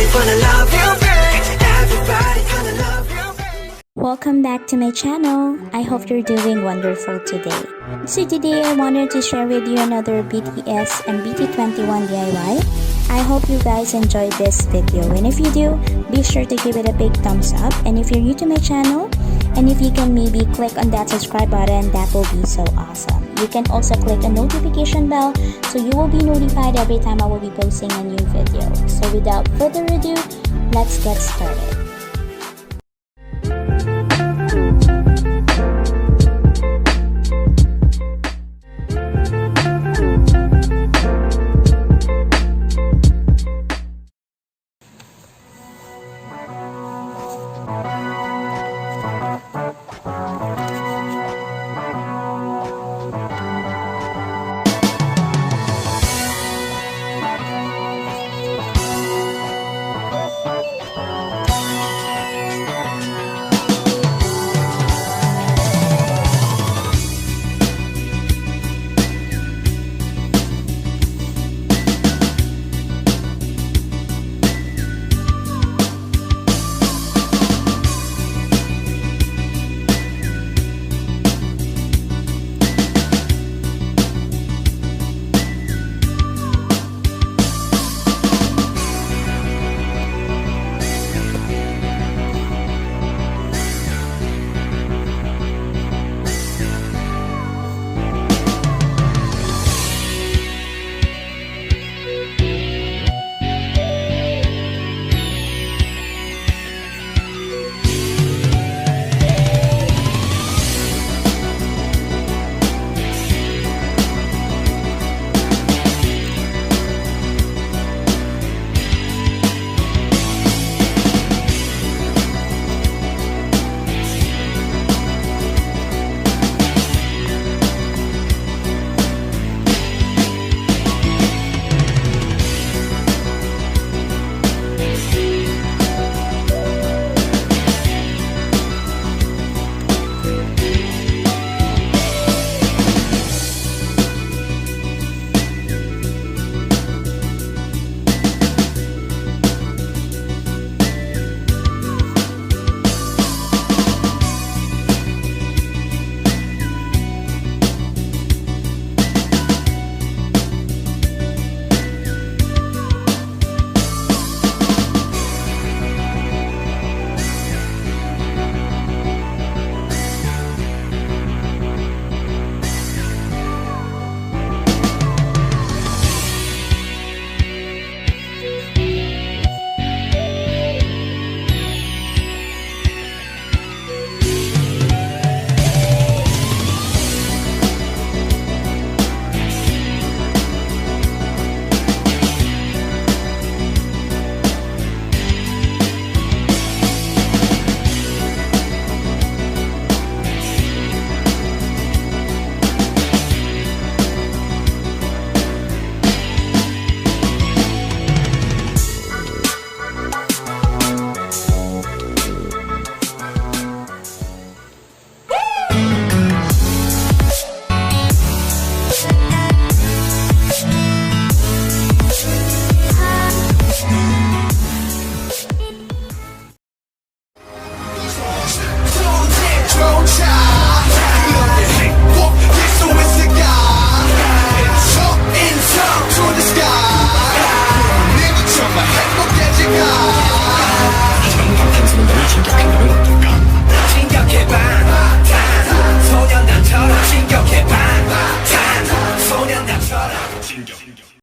Everybody wanna love you, babe. Everybody gonna love you, babe. Welcome back to my channel. I hope you're doing wonderful today. So today I wanted to share with you another BTS and BT21 DIY. I hope you guys enjoyed this video, and if you do, be sure to give it a big thumbs up. And if you're new to my channel, and if you can maybe click on that subscribe button, that will be so awesome. You can also click the notification bell so you will be notified every time I will be posting a new video. So without further ado, let's get started.